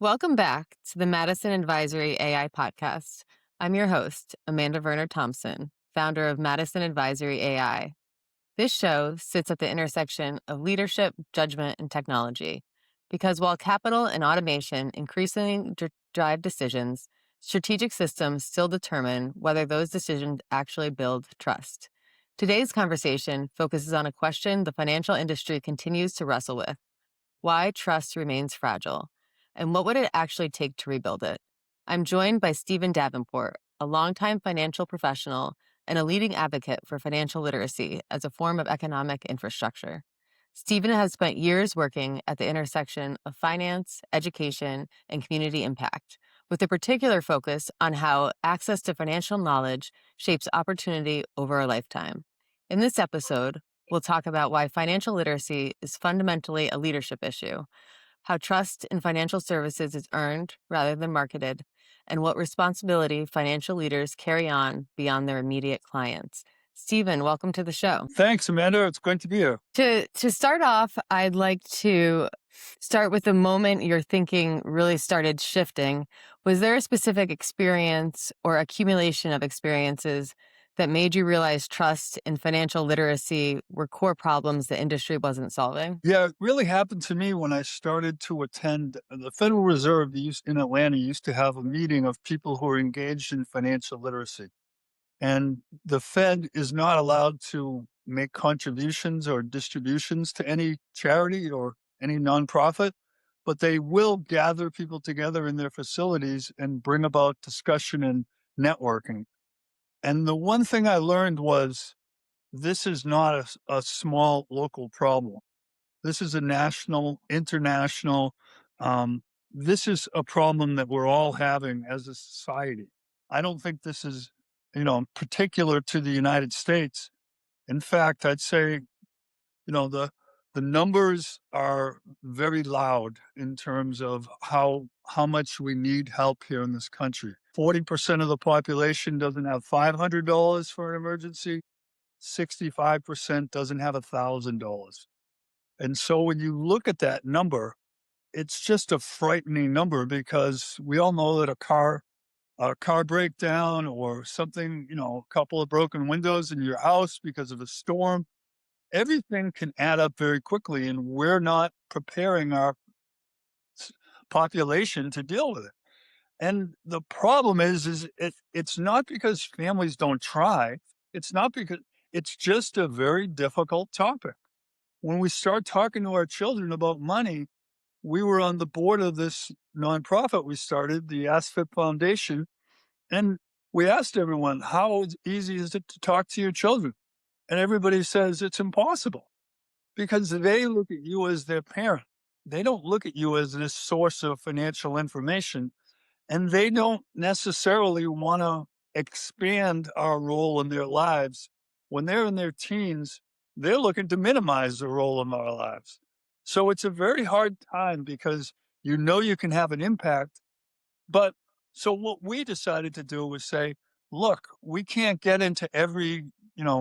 Welcome back to the Madison Advisory AI Podcast. I'm your host, Verner Thompson, founder of Madison Advisory AI. This show sits at the intersection of leadership, judgment, and technology. Because while capital and automation increasingly drive decisions, strategic systems still determine whether those decisions actually build trust. Today's conversation focuses on a question the financial industry continues to wrestle with: why trust remains fragile, and what would it actually take to rebuild it. I'm joined by Stephen Davenport, a longtime financial professional and a leading advocate for financial literacy as a form of economic infrastructure. Stephen has spent years working at the intersection of finance, education, and community impact, with a particular focus on how access to financial knowledge shapes opportunity over a lifetime. In this episode, we'll talk about why financial literacy is fundamentally a leadership issue, how trust in financial services is earned rather than marketed, and what responsibility financial leaders carry on beyond their immediate clients. Stephen, welcome to the show. Thanks, Amanda. It's great to be here. To start off, I'd like to start with the moment your thinking really started shifting. Was there a specific experience or accumulation of experiences that made you realize trust and financial literacy were core problems the industry wasn't solving? Yeah, it really happened to me when I started to attend the Federal Reserve in Atlanta used to have a meeting of people who are engaged in financial literacy. And the Fed is not allowed to make contributions or distributions to any charity or any nonprofit, but they will gather people together in their facilities and bring about discussion and networking. And the one thing I learned was this is not a small local problem. This is a national, international, this is a problem that we're all having as a society. I don't think this is, particular to the United States. In fact, I'd say, the numbers are very loud in terms of how much we need help here in this country. 40% of the population doesn't have $500 for an emergency. 65% doesn't have $1,000. And so when you look at that number, it's just a frightening number because we all know that a car breakdown or something, a couple of broken windows in your house because of a storm, everything can add up very quickly, and we're not preparing our population to deal with it. And the problem is it's not because families don't try. It's not because it's just a very difficult topic. When we start talking to our children about money, we were on the board of this nonprofit we started, the ASFIP Foundation, and we asked everyone, how easy is it to talk to your children? And everybody says it's impossible because they look at you as their parent. They don't look at you as this source of financial information, and they don't necessarily want to expand our role in their lives. When they're in their teens, they're looking to minimize the role in our lives. So it's a very hard time because you can have an impact. But so what we decided to do was say, look, we can't get into every,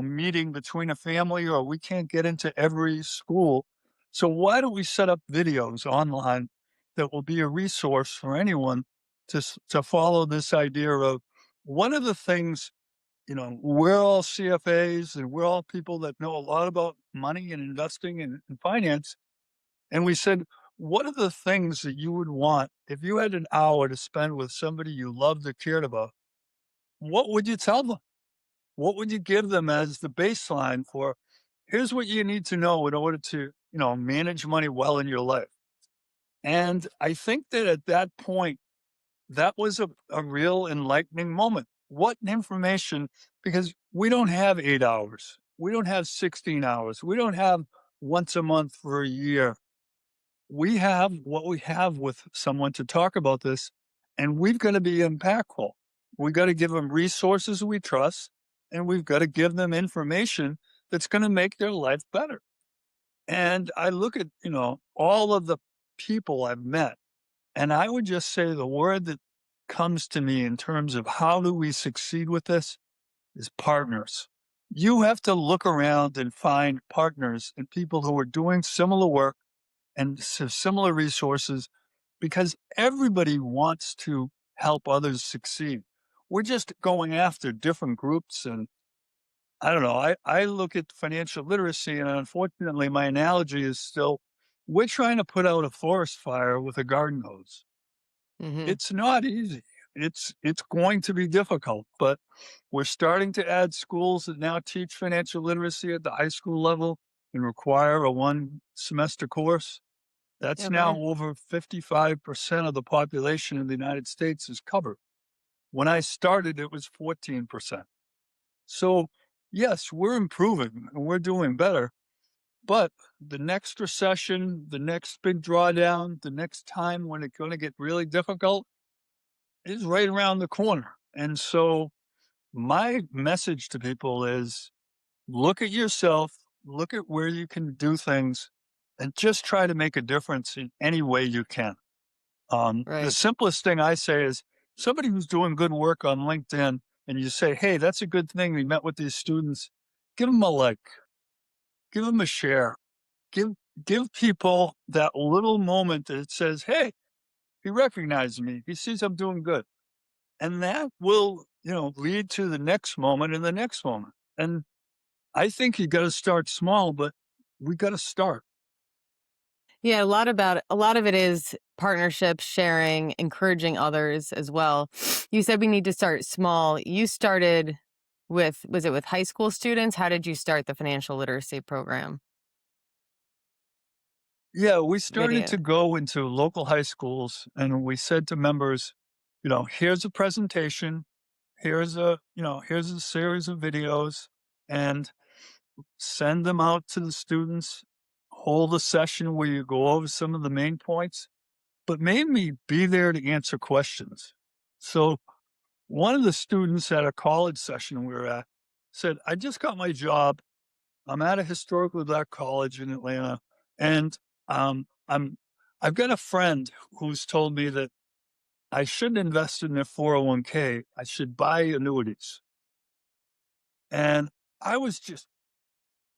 meeting between a family, or we can't get into every school. So why don't we set up videos online that will be a resource for anyone to follow this idea of one of the things, we're all CFAs and we're all people that know a lot about money and investing and finance. And we said, what are the things that you would want if you had an hour to spend with somebody you loved or cared about? What would you tell them? What would you give them as the baseline for, here's what you need to know in order to, manage money well in your life? And I think that at that point, that was a real enlightening moment. What information, because we don't have 8 hours. We don't have 16 hours. We don't have once a month for a year. We have what we have with someone to talk about this, and we've got to be impactful. We've got to give them resources we trust, and we've got to give them information that's going to make their life better. And I look at, all of the people I've met, and I would just say the word that comes to me in terms of how do we succeed with this is partners. You have to look around and find partners and people who are doing similar work and similar resources because everybody wants to help others succeed. We're just going after different groups. And I don't know, I look at financial literacy, and unfortunately, my analogy is still we're trying to put out a forest fire with a garden hose. Hmm. It's not easy. It's going to be difficult, but we're starting to add schools that now teach financial literacy at the high school level and require a one semester course. That's Yeah, now Verner. over 55% of the population in the United States is covered. When I started, it was 14%. So, yes, we're improving and we're doing better. But the next recession, the next big drawdown, the next time when it's going to get really difficult is right around the corner. And so, my message to people is look at yourself, look at where you can do things, and just try to make a difference in any way you can. The Right. simplest thing I say is somebody who's doing good work on LinkedIn and you say, hey, that's a good thing. We met with these students. Give them a like, give them a share, give, give people that little moment that it says, hey, he recognized me. He sees I'm doing good. And that will, lead to the next moment and the next moment. And I think you got to start small, but we got to start. Yeah, a lot of it is partnership, sharing, encouraging others as well. You said we need to start small. You started with, was it with high school students? How did you start the financial literacy program? Yeah, we started Video. to go into local high schools and we said to members, here's a presentation, here's a series of videos, and send them out to the students, hold a session where you go over some of the main points, but made me be there to answer questions. So one of the students at a college session we were at said, I just got my job. I'm at a historically black college in Atlanta, and um, I'm I've got a friend who's told me that I shouldn't invest in their 401k. I should buy annuities. And I was just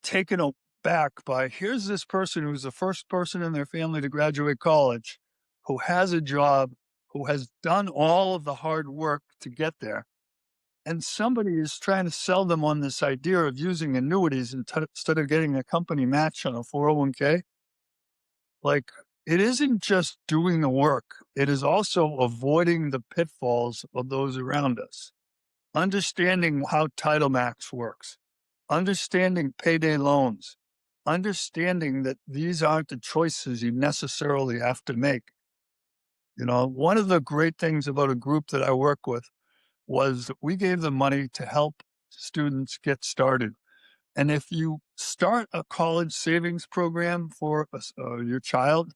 taken aback by here's this person who's the first person in their family to graduate college, who has a job, who has done all of the hard work to get there. And somebody is trying to sell them on this idea of using annuities instead of getting a company match on a 401k. Like, it isn't just doing the work, it is also avoiding the pitfalls of those around us, understanding how Title Max works, understanding payday loans, understanding that these aren't the choices you necessarily have to make. One of the great things about a group that I work with was that we gave them money to help students get started. And if you start a college savings program for your child,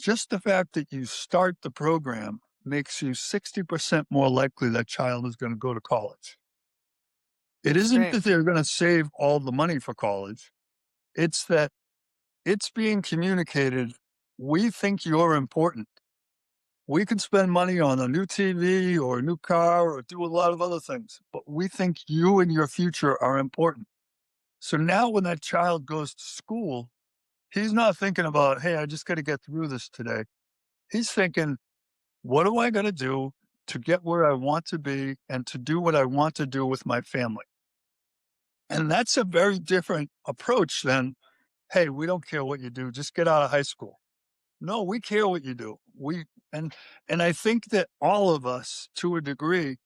just the fact that you start the program makes you 60% more likely that child is going to go to college. It That's isn't great. that they're going to save all the money for college. It's that it's being communicated. We think you're important. We can spend money on a new TV or a new car or do a lot of other things, but we think you and your future are important. So now when that child goes to school, he's not thinking about, hey, I just got to get through this today. He's thinking, what am I going to do to get where I want to be and to do what I want to do with my family? And that's a very different approach than, hey, we don't care what you do, just get out of high school. No, we care what you do. And and I think that all of us, to a degree,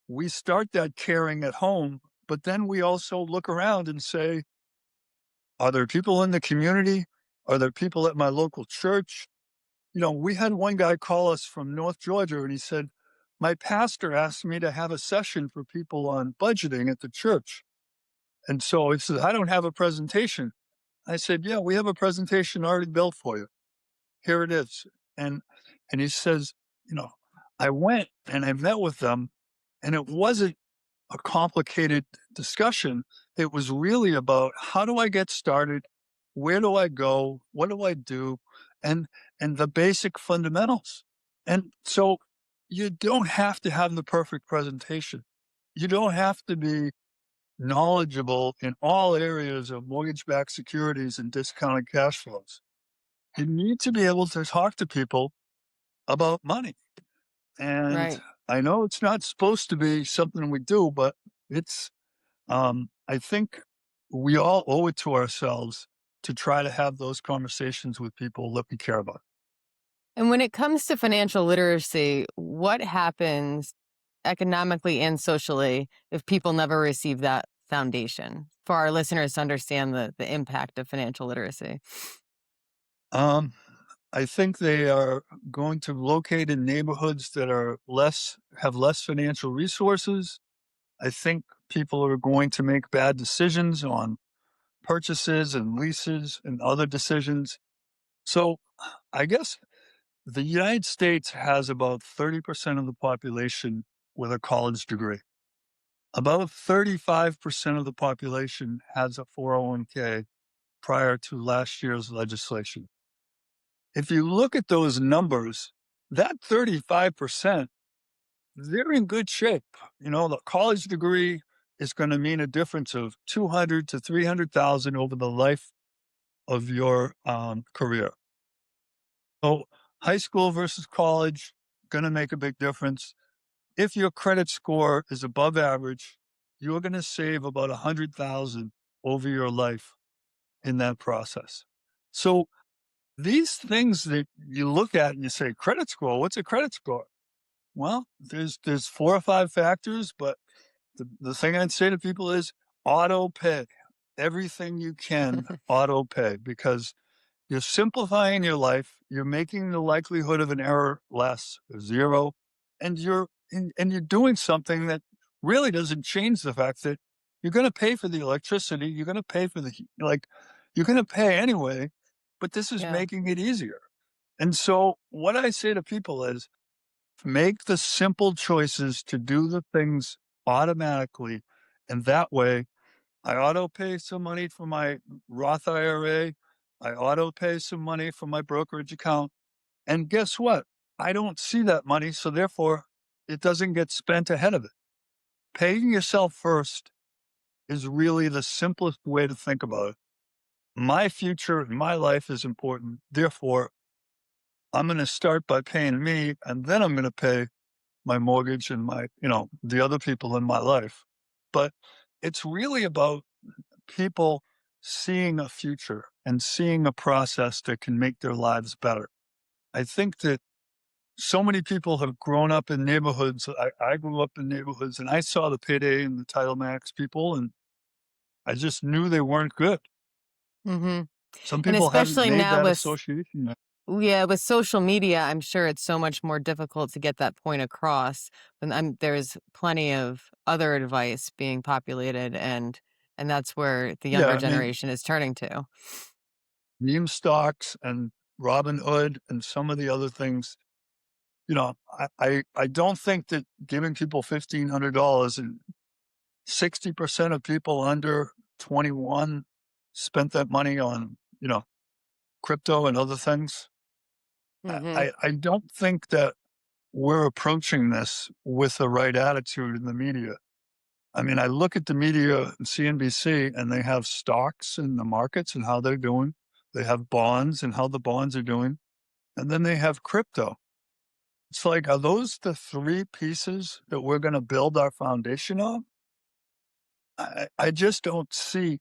we start that caring at home, but then we also look around and say, are there people in the community? Are there people at my local church? We had one guy call us from North Georgia and he said, my pastor asked me to have a session for people on budgeting at the church. And so he says, I don't have a presentation. I said, yeah, we have a presentation already built for you. Here it is. And and he says, you know, I went and I met with them and it wasn't a complicated discussion. It was really about how do I get started? Where do I go? What do I do? And and the basic fundamentals. And so you don't have to have the perfect presentation. You don't have to be knowledgeable in all areas of mortgage-backed securities and discounted cash flows. You need to be able to talk to people about money. And Right. I know it's not supposed to be something we do, but it's, I think we all owe it to ourselves to try to have those conversations with people that we care about. And when it comes to financial literacy, what happens economically and socially if people never receive that foundation for our listeners to understand the impact of financial literacy? Um, I think they are going to locate in neighborhoods that are have less financial resources. I think people are going to make bad decisions on purchases and leases and other decisions. So I guess the United States has about 30% of the population with a college degree. About 35% of the population has a 401k prior to last year's legislation. If you look at those numbers, that 35%, they're in good shape. You know, the college degree is going to mean a difference of 200 to 300,000 over the life of your career. So high school versus college going to make a big difference. If your credit score is above average, you're going to save about 100,000 over your life in that process. So these things that you look at and you say, credit score, what's a credit score? Well, there's 4 or 5 factors, but the thing I'd say to people is auto pay. Everything you can auto pay because you're simplifying your life, you're making the likelihood of an error less, or zero, and you're doing something that really doesn't change the fact that you're gonna pay for the electricity, you're gonna pay for the heat, like, you're gonna pay anyway, but this is Yeah. making it easier. And so what I say to people is make the simple choices to do the things automatically, and that way I auto pay some money for my Roth IRA. I auto pay some money for my brokerage account. And guess what? I don't see that money. So therefore, it doesn't get spent ahead of it. Paying yourself first is really the simplest way to think about it. My future and my life is important. Therefore, I'm going to start by paying me and then I'm going to pay my mortgage and the other people in my life. But it's really about people seeing a future and seeing a process that can make their lives better. I think that so many people have grown up in neighborhoods. I grew up in neighborhoods and I saw the payday and the title max people, and I just knew they weren't good. Hmm. Some And people haven't especially made now that with association yet. yeah, with social media, I'm sure it's so much more difficult to get that point across. And there's plenty of other advice being populated, and that's where the Yeah, younger I mean, generation is turning to. meme stocks and Robinhood and some of the other things. I don't think that giving people $1,500 and 60% of people under 21 spent that money on, crypto and other things. Hmm. I don't think that we're approaching this with the right attitude in the media. I mean, I look at the media, CNBC, and they have stocks in the markets and how they're doing. They have bonds and how the bonds are doing. And then they have crypto. It's like, are those the three pieces that we're going to build our foundation on? I just don't see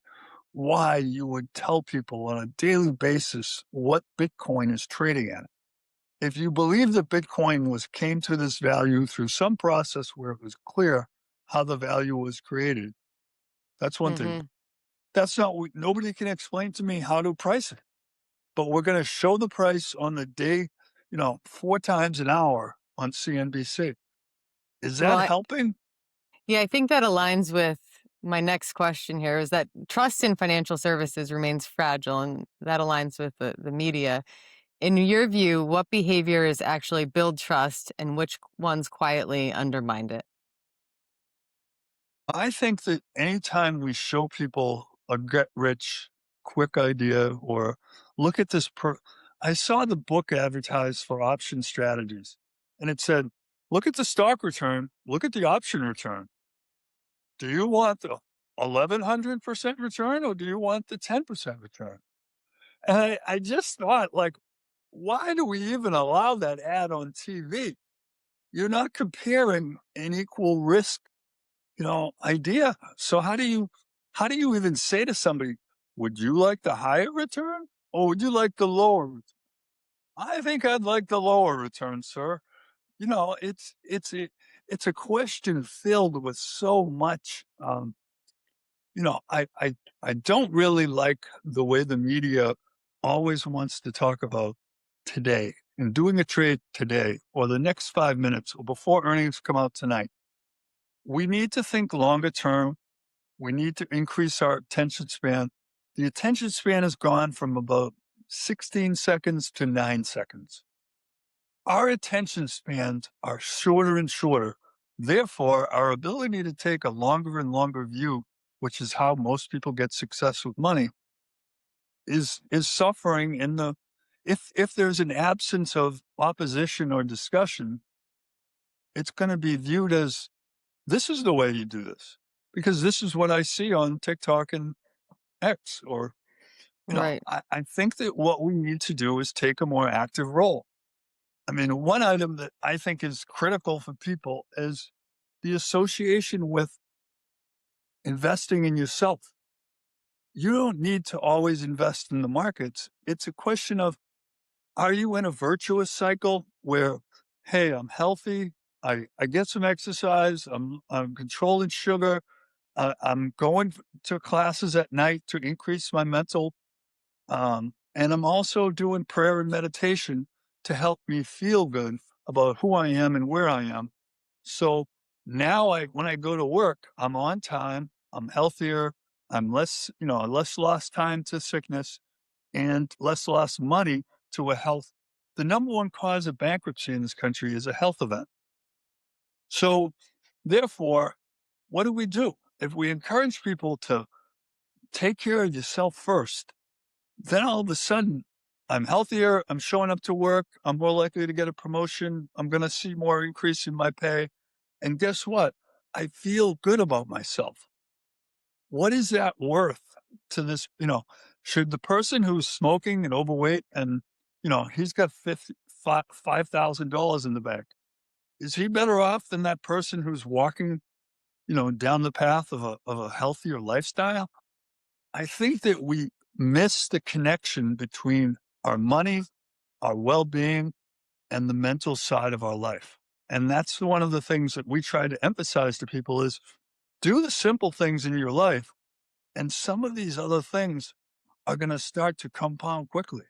why you would tell people on a daily basis what Bitcoin is trading at. If you believe that Bitcoin came to this value through some process where it was clear how the value was created, that's one thing. Hmm. That's not nobody can explain to me how to price it. But we're going to show the price on the day, 4 times an hour on CNBC. Is Well, that helping? yeah, I think that aligns with my next question here is that trust in financial services remains fragile, and that aligns with the media. In your view, what behaviors actually build trust and which ones quietly undermine it? I think that anytime we show people a get rich quick idea or look at this I saw the book advertised for option strategies and it said, look at the stock return, look at the option return. Do you want the 1100% return or do you want the 10% return? And I just thought like, why do we even allow that ad on TV? You're not comparing an equal risk, idea. So how do you even say to somebody, would you like the higher return or would you like the lower return? I think I'd like the lower return, sir. It's a question filled with so much. I don't really like the way the media always wants to talk about today and doing a trade today or the next 5 minutes or before earnings come out tonight. We need to think longer term. We need to increase our attention span. The attention span has gone from about 16 seconds to 9 seconds. Our attention spans are shorter and shorter. Therefore, our ability to take a longer and longer view, which is how most people get success with money, is suffering in the if there's an absence of opposition or discussion, it's going to be viewed as this is the way you do this because this is what I see on TikTok and X or Right. I think that what we need to do is take a more active role. I mean, one item that I think is critical for people is the association with investing in yourself. You don't need to always invest in the markets. It's a question of, are you in a virtuous cycle where, hey, I'm healthy, I get some exercise, I'm controlling sugar, I'm going to classes at night to increase my mental, and I'm also doing prayer and meditation to help me feel good about who I am and where I am. So now when I go to work, I'm on time, I'm healthier, I'm less lost time to sickness and less lost money to a health. The number one cause of bankruptcy in this country is a health event. So therefore, what do we do? If we encourage people to take care of yourself first, then all of a sudden I'm healthier, I'm showing up to work, I'm more likely to get a promotion, I'm going to see more increase in my pay. And guess what? I feel good about myself. What is that worth to this? Should the person who's smoking and overweight and, he's got $5,000 in the bank, is he better off than that person who's walking, down the path of a healthier lifestyle? I think that we miss the connection between our money, our well being, and the mental side of our life. And that's one of the things that we try to emphasize to people is do the simple things in your life. And some of these other things are going to start to compound quickly.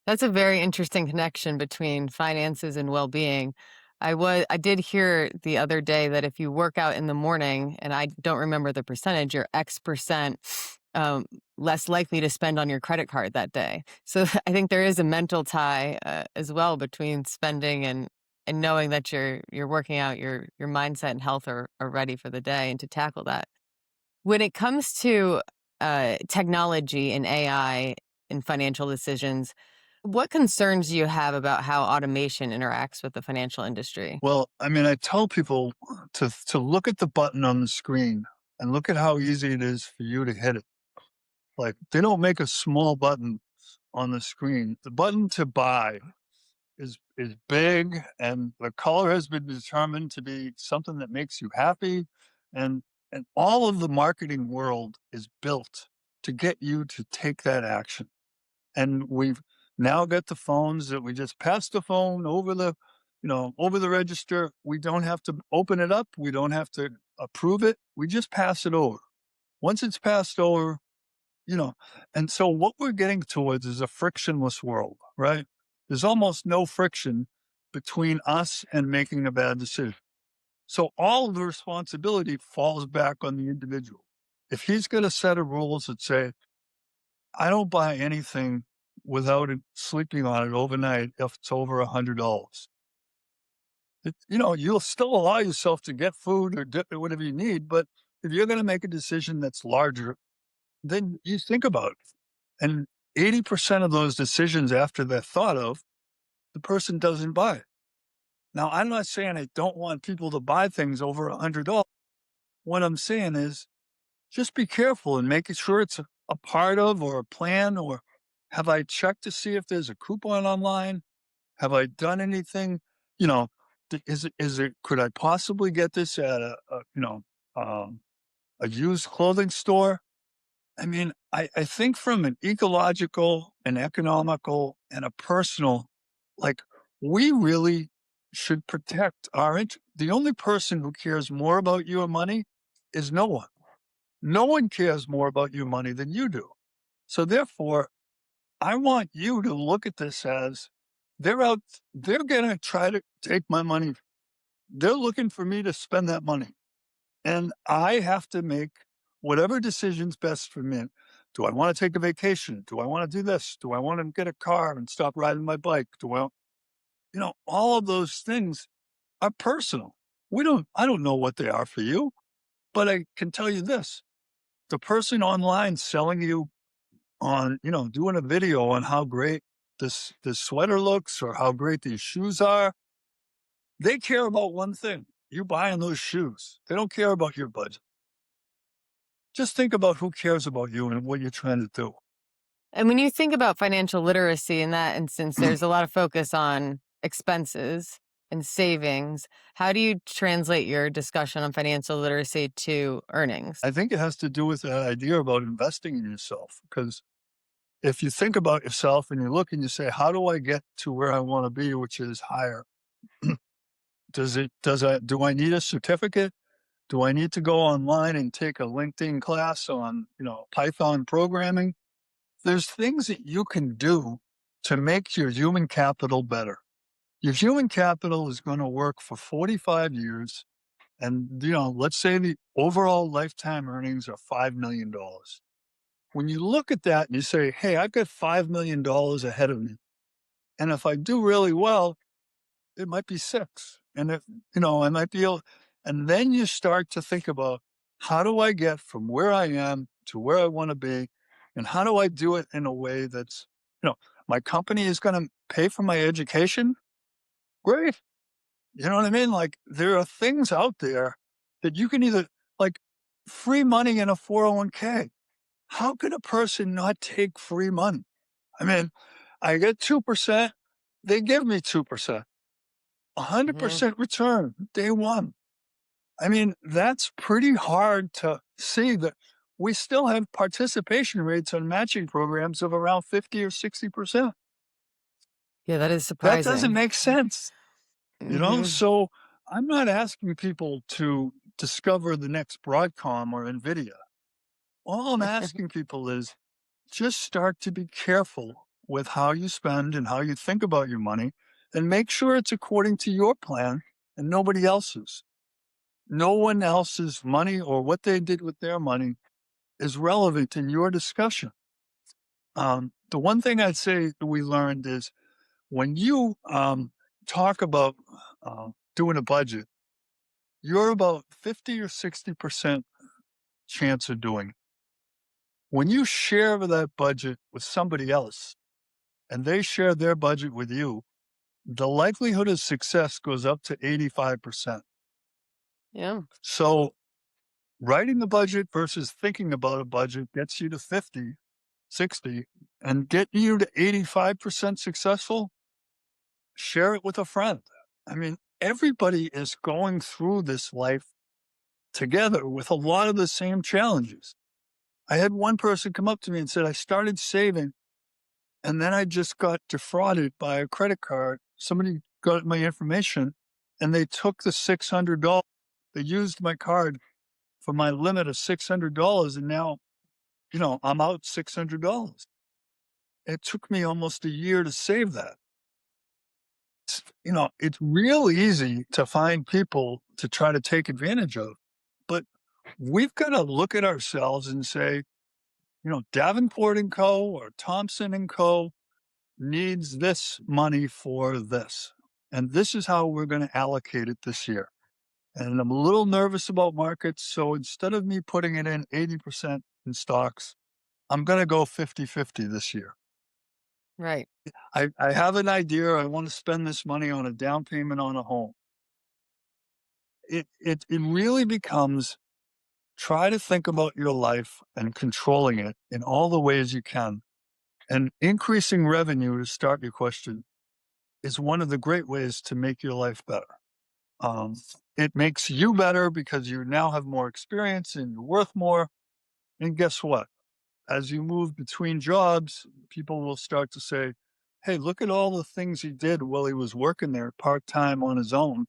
That's a very interesting connection between finances and well-being. I did hear the other day that if you work out in the morning, and I don't remember the percentage, you're X percent um, less likely to spend on your credit card that day. So I think there is a mental tie as well between spending and knowing that you're working out, your mindset and health are ready for the day and to tackle that. When it comes to technology and AI in financial decisions, what concerns do you have about how automation interacts with the financial industry? Well, I mean, I tell people to look at the button on the screen and look at how easy it is for you to hit it. Like they don't make a small button on the screen. The button to buy is big and the color has been determined to be something that makes you happy and all of the marketing world is built to get you to take that action. And we've now got the phones that we just pass the phone over the register. We don't have to open it up. We don't have to approve it. We just pass it over. Once it's passed over, you know, and so what we're getting towards is a frictionless world, right? There's almost no friction between us and making a bad decision. So all of the responsibility falls back on the individual. If he's got a set of rules that say, I don't buy anything without sleeping on it overnight if it's over $100. You'll still allow yourself to get food or dip or whatever you need, but if you're going to make a decision that's larger, then you think about it. And 80% of those decisions after they're thought of, the person doesn't buy it. Now, I'm not saying I don't want people to buy things over $100. What I'm saying is just be careful and making sure it's a part of or a plan or Have I checked to see if there's a coupon online? Have I done anything? You know, could I possibly get this at um, a used clothing store? I mean, I think from an ecological, an economical, and a personal, like, we really should protect the only person who cares more about your money is no one. No one cares more about your money than you do. So therefore, I want you to look at this as they're out, they're gonna try to take my money. They're looking for me to spend that money. And I have to make whatever decision's best for me. Do I want to take a vacation? Do I want to do this? Do I want to get a car and stop riding my bike? All of those things are personal. I don't know what they are for you, but I can tell you this. The person online selling you doing a video on how great this sweater looks or how great these shoes are, they care about one thing. You buying those shoes. They don't care about your budget. Just think about who cares about you and what you're trying to do. And when you think about financial literacy in that instance, there's a lot of focus on expenses and savings. How do you translate your discussion on financial literacy to earnings? I think it has to do with that idea about investing in yourself. Because if you think about yourself and you look and you say, how do I get to where I want to be, which is higher? Do I need a certificate? Do I need to go online and take a LinkedIn class on, Python programming? There's things that you can do to make your human capital better. Your human capital is going to work for 45 years. And, let's say the overall lifetime earnings are $5 million. When you look at that and you say, hey, I've got $5 million ahead of me. And if I do really well, it might be six. And I might be able, and then you start to think about how do I get from where I am to where I want to be? And how do I do it in a way that's, my company is going to pay for my education? Great. You know what I mean? Like, there are things out there that you can either, like, free money in a 401k. How could a person not take free money? I mean, I get 2%, they give me 2%, Mhm. 100% return day one. I mean, that's pretty hard to see that we still have participation rates on matching programs of around 50 or 60%. Yeah, that is That doesn't surprising. make sense. Mhm. So I'm not asking people to discover the next Broadcom or Nvidia. All I'm asking people is just start to be careful with how you spend and how you think about your money, and make sure it's according to your plan and nobody else's. No one else's money or what they did with their money is relevant in your discussion. The one thing I'd say that we learned is when you talk about doing a budget, you're about 50 or 60% chance of doing it. When you share that budget with somebody else and they share their budget with you, the likelihood of success goes up to 85%. Yeah. So writing the budget versus thinking about a budget gets you to 50, 60, and getting you to 85% successful. Share it with a friend. I mean, everybody is going through this life together with a lot of the same challenges. I had one person come up to me and said, I started saving and then I just got defrauded by a credit card. Somebody got my information and they took the $600. They used my card for my limit of $600. And now, I'm out $600. It took me almost a year to save that. It's real easy to find people to try to take advantage of, but we've got to look at ourselves and say, Davenport and Co. or Thompson and Co. needs this money for this. And this is how we're going to allocate it this year. And I'm a little nervous about markets. So instead of me putting it in 80% in stocks, I'm going to go 50-50 this year. Right. I have an idea. I want to spend this money on a down payment on a home. It really becomes try to think about your life and controlling it in all the ways you can. And increasing revenue, to start your question, is one of the great ways to make your life better. Um, it makes you better because you now have more experience and you're worth more. And guess what? As you move between jobs, people will start to say, hey, look at all the things he did while he was working there part time on his own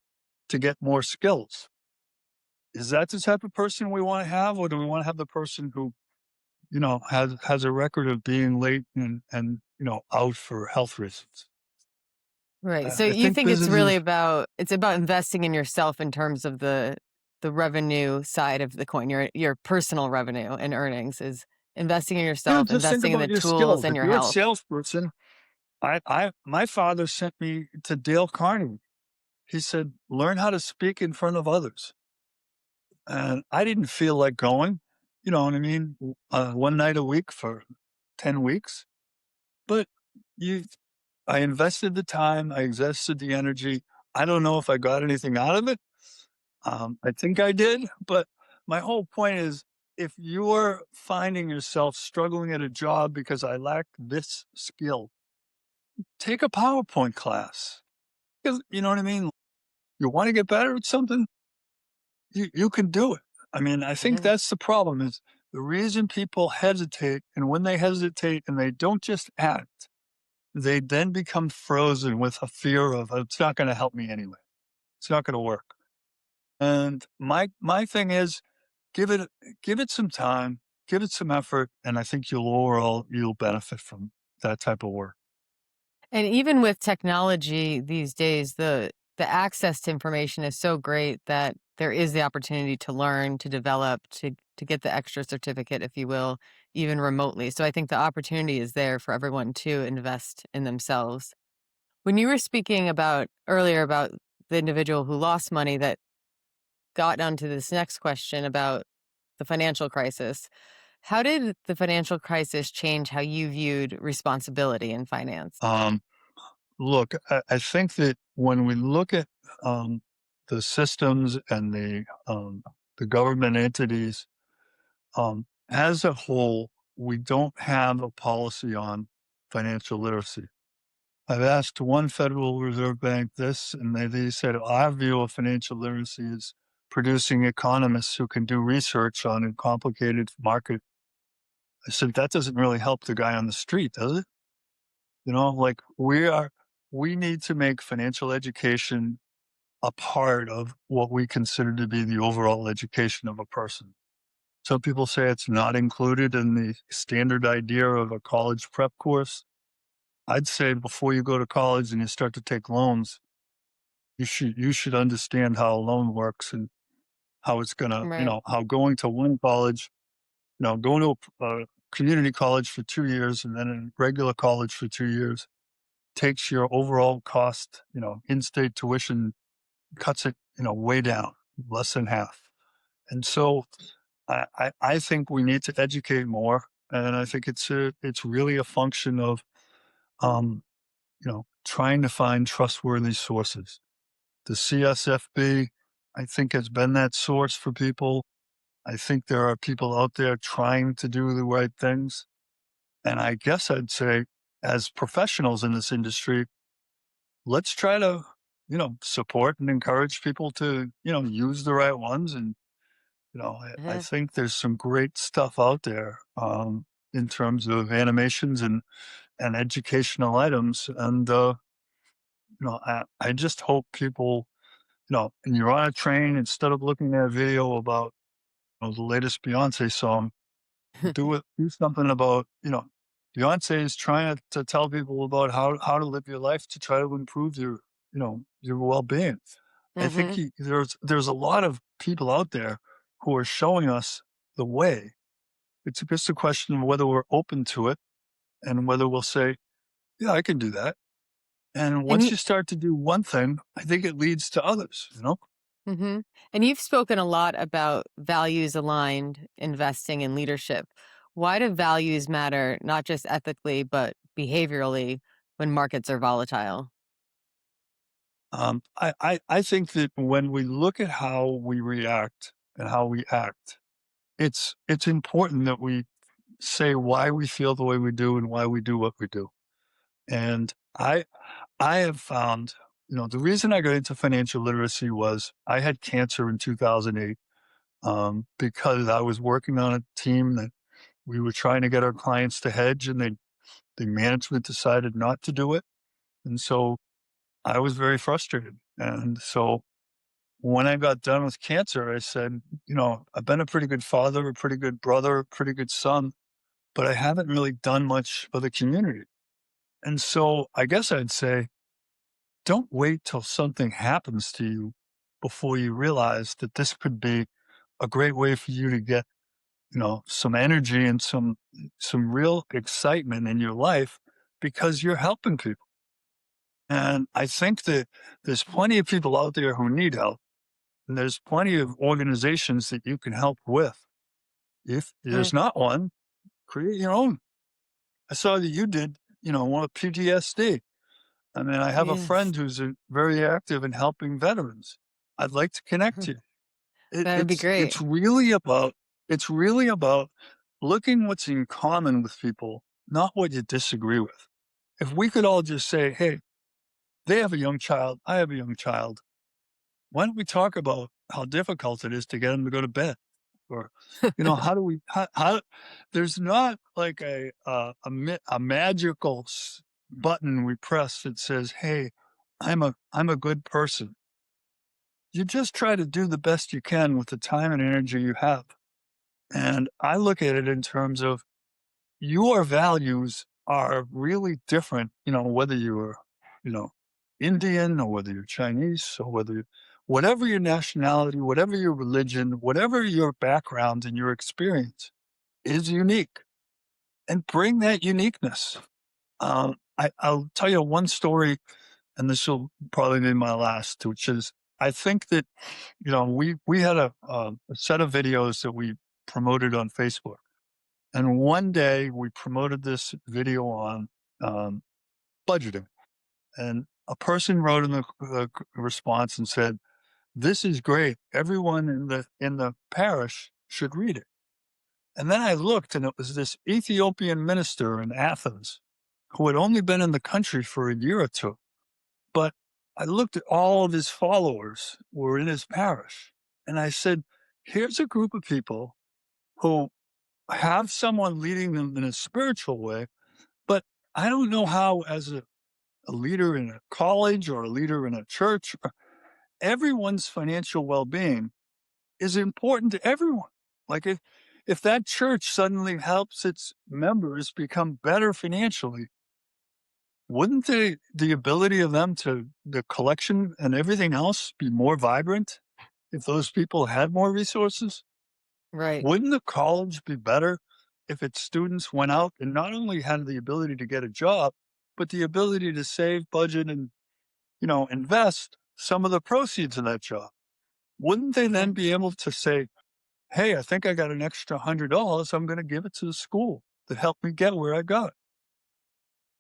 to get more skills. Is that the type of person we want to have? Or do we want to have the person who, has a record of being late and out for health reasons? Right. So I you think think it's really businesses, about investing in yourself in terms of the revenue side of the coin, your personal revenue and earnings is investing in yourself, just think investing in the about your tools skills. and If your you're a health. salesperson, my father sent me to Dale Carnegie. He said, learn how to speak in front of others. And I didn't feel like going, you know what I mean? One night a week for 10 weeks. But you, I invested the time, I invested the energy. I don't know if I got anything out of it. I think I did. But my whole point is if you're finding yourself struggling at a job because I lack this skill, take a PowerPoint class. Because you know what I mean? You want to get better at something, you can do it. I mean, I think Mhm. that's the problem is the reason people hesitate, and when they hesitate and they don't just act, they then become frozen with a fear of it's not going to help me anyway. It's not going to work. And my thing is give it give it some time, give it some effort, and I think you'll benefit from that type of work. And even with technology these days, the access to information is so great that there is the opportunity to learn, to develop, to get the extra certificate, if you will, even remotely. So I think the opportunity is there for everyone to invest in themselves. When you were speaking about earlier about the individual who lost money that got onto this next question about the financial crisis, how did the financial crisis change how you viewed responsibility in finance? Um, Look, I think that when we look at the systems and the government entities as a whole, we don't have a policy on financial literacy. I've asked one Federal Reserve Bank this, and they said our view of financial literacy is producing economists who can do research on a complicated market. I said that doesn't really help the guy on the street, does it? Like we need to make financial education a part of what we consider to be the overall education of a person. Some people say it's not included in the standard idea of a college prep course. I'd say before you go to college and you start to take loans, you should understand how a loan works and how it's gonna, Right. how going to one college, going to a community college for 2 years and then a regular college for 2 years takes your overall cost, in-state tuition, cuts it, way down, less than half. And so I think we need to educate more. And I think it's really a function of, um, trying to find trustworthy sources. The CSFB, I think, has been that source for people. I think there are people out there trying to do the right things. And I guess I'd say, as professionals in this industry, let's try to, support and encourage people to, use the right ones. And, I Mhm. think there's some great stuff out there in terms of animations and educational items. And, I just hope people, and you're on a train, instead of looking at a video about the latest Beyonce song, do something about, Beyonce is trying to tell people about how to live your life to try to improve your well-being. I think Mhm. there's a lot of people out there who are showing us the way. It's just a question of whether we're open to it and whether we'll say, yeah, I can do that. And And once you you start to do one thing, I think it leads to others. mhm. And you've spoken a lot about values aligned investing in leadership. Why do values matter not just ethically but behaviorally when markets are volatile? I think that when we look at how we react and how we act, it's important that we say why we feel the way we do and why we do what we do. And I have found, the reason I got into financial literacy was I had cancer in 2008, because I was working on a team that we were trying to get our clients to hedge, and the management decided not to do it. And so I was very frustrated. And so when I got done with cancer, I said, I've been a pretty good father, a pretty good brother, a pretty good son, but I haven't really done much for the community. And so I guess I'd say, don't wait till something happens to you before you realize that this could be a great way for you to get, some energy and some real excitement in your life because you're helping people. And I think that there's plenty of people out there who need help. And there's plenty of organizations that you can help with. If Mm, there's not one, create your own. I saw that you did, one with PTSD. I mean, I have a yes. friend who's very active in helping veterans. I'd like to connect you. It, That would be it's great. it's really about it's really about looking what's in common with people, not what you disagree with. If we could all just say, "Hey, they have a young child, I have a young child. Why don't we talk about how difficult it is to get them to go to bed?" Or, how do we how there's not like a magical button we press that says, "Hey, I'm a good person." You just try to do the best you can with the time and energy you have. And I look at it in terms of your values are really different, whether you're, you know, Indian or whether you're Chinese or whatever your nationality, whatever your religion, whatever your background and your experience is unique, and bring that uniqueness. I'll tell you one story, and this will probably be my last, which is I think that we had a set of videos that we promoted on Facebook, and one day we promoted this video on um, budgeting, and a person wrote in the response and said, "This is great. Everyone in the parish should read it." And then I looked, and it was this Ethiopian minister in Athens who had only been in the country for a year or two. But I looked at all of his followers were in his parish, and I said, "Here's a group of people who have someone leading them in a spiritual way, but I don't know how, as a leader in a college or a leader in a church, everyone's financial well-being is important to everyone. Like if that church suddenly helps its members become better financially, wouldn't the ability of them to the collection and everything else be more vibrant if those people had more resources? Right. Wouldn't the college be better if its students went out and not only had the ability to get a job, but the ability to save, budget, and invest some of the proceeds of that job? Wouldn't they then Right. be able to say, "Hey, I think I got an extra $100. I'm going to give it to the school that helped me get where I got"?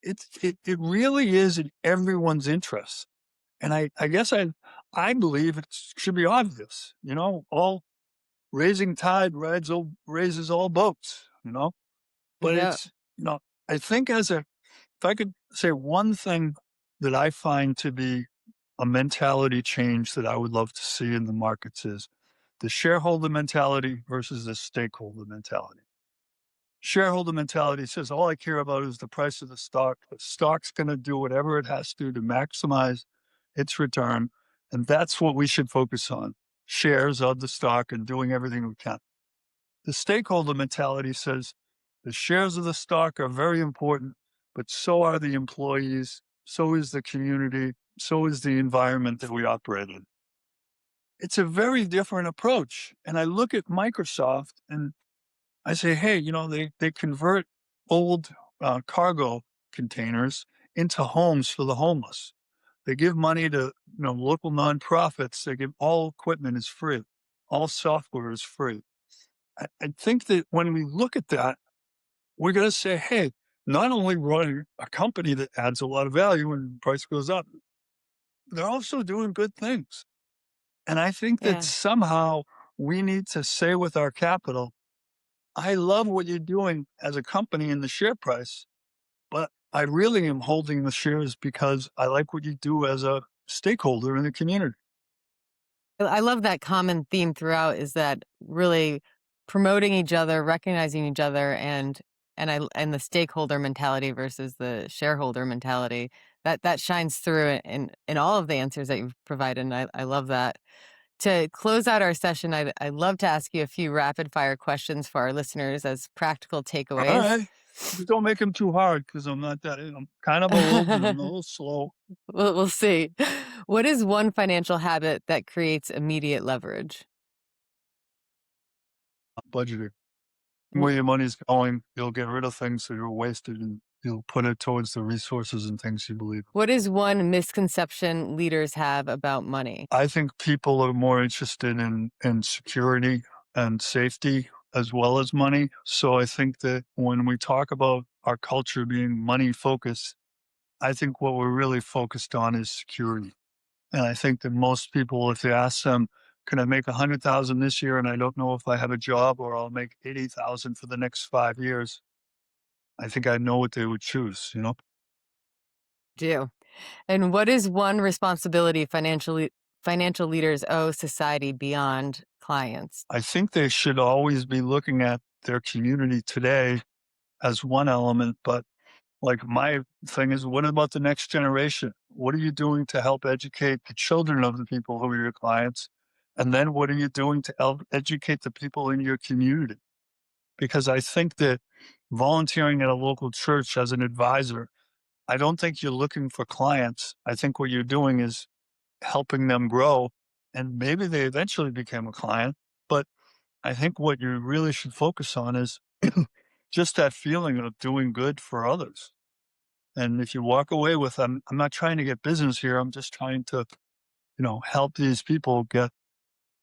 It really is in everyone's interest. And I guess I believe it should be obvious, all raising tide raises all boats, but Yeah. it's, I think if I could say one thing that I find to be a mentality change that I would love to see in the markets is the shareholder mentality versus the stakeholder mentality. Shareholder mentality says all I care about is the price of the stock. The stock's going to do whatever it has to maximize its return. And that's what we should focus on, shares of the stock and doing everything we can. The stakeholder mentality says the shares of the stock are very important, but so are the employees, so is the community, so is the environment that we operate in. It's a very different approach. And I look at Microsoft and I say, "Hey, they convert old cargo containers into homes for the homeless. They give money to local nonprofits. They give all equipment is free, all software is free." I think that when we look at that, we're going to say, "Hey, not only running a company that adds a lot of value when the price goes up, they're also doing good things." And I think that Yeah. somehow we need to say with our capital, I love what you're doing as a company in the share price, but I really am holding the shares because I like what you do as a stakeholder in the community. I love that common theme throughout is that really promoting each other, recognizing each other, and the stakeholder mentality versus the shareholder mentality that shines through in all of the answers that you've provided. And I love that. To close out our session, I'd love to ask you a few rapid fire questions for our listeners as practical All takeaways. right. Just don't make them too hard because I'm not that. I'm kind of old and I'm a little slow. We'll see. What is one financial habit that creates immediate leverage? Budgeting. W- Where your money's going, you'll get rid of things that are wasted and you'll put it towards the resources and things you believe in. What is one misconception leaders have about money? I think people are more interested in security and safety as well as money. So I think that when we talk about our culture being money focused, I think what we're really focused on is security. And I think that most people, if you ask them, can I make 100,000 this year and I don't know if I have a job or I'll make 80,000 for the next 5 years, I think I know what they would choose, you know? Do. And what is one responsibility financial leaders owe society beyond clients? I think they should always be looking at their community today as one element, but like my thing is, what about the next generation? What are you doing to help educate the children of the people who are your clients? And then what are you doing to help educate the people in your community? Because I think that volunteering at a local church as an advisor, I don't think you're looking for clients. I think what you're doing is helping them grow and maybe they eventually become a client. But I think what you really should focus on is just that feeling of doing good for others. And if you walk away with, I'm not trying to get business here. I'm just trying to, help these people get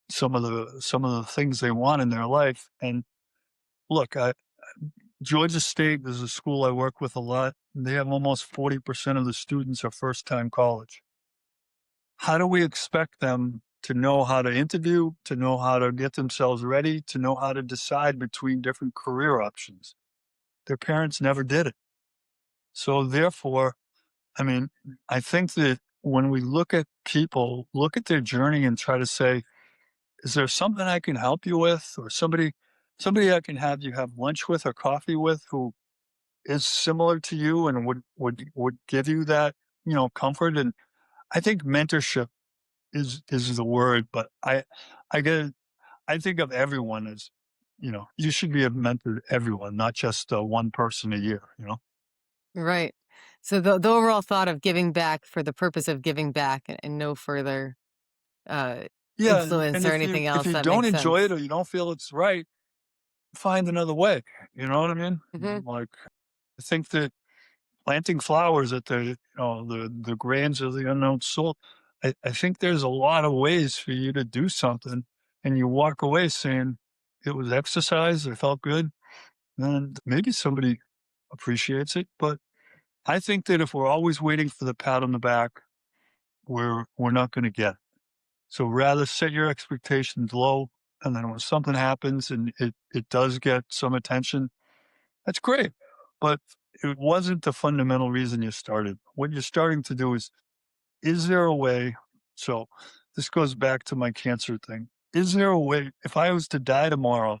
some of the things they want in their life. And look, Georgia State is a school I work with a lot. They have almost 40% of the students are first time college. How do we expect them to know how to interview, to know how to get themselves ready, to know how to decide between different career options? Their parents never did it. So therefore, I mean, I think that when we look at people, look at their journey and try to say, is there something I can help you with or somebody I can have you have lunch with or coffee with who is similar to you and would give you that, comfort. And I think mentorship is the word, but I get I think of everyone as, you should be a mentor to everyone, not just one person a year, you know? Right. So the overall thought of giving back for the purpose of giving back and no further uh, Yeah. influence And or if you anything if else, you that don't makes enjoy it sense. or you don't feel it's right, find another way. You know what I mean? Hmm. Like I think that planting flowers at the grains of the unknown soul. I think there's a lot of ways for you to do something, and you walk away saying it was exercise. I felt good, and maybe somebody appreciates it. But I think that if we're always waiting for the pat on the back, we're not going to get it. So rather set your expectations low, and then when something happens and it does get some attention, that's great. But it wasn't the fundamental reason you started. What you're starting to do is there a way? So this goes back to my cancer thing. Is there a way, if I was to die tomorrow,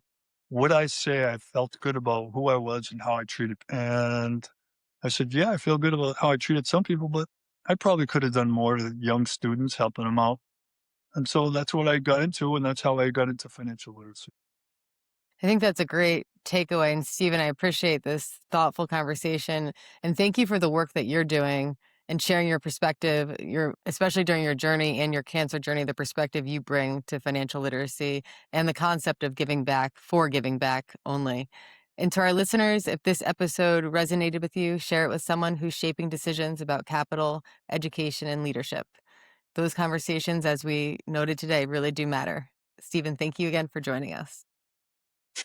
would I say I felt good about who I was and how I treated? And I said, yeah, I feel good about how I treated some people, but I probably could have done more to young students, helping them out. And so that's what I got into, and that's how I got into financial literacy. I think that's a great takeaway. And Stephen, I appreciate this thoughtful conversation. And thank you for the work that you're doing and sharing your perspective, especially during your journey and your cancer journey, the perspective you bring to financial literacy and the concept of giving back for giving back only. And to our listeners, if this episode resonated with you, share it with someone who's shaping decisions about capital, education, and leadership. Those conversations, as we noted today, really do matter. Stephen, thank you again for joining us.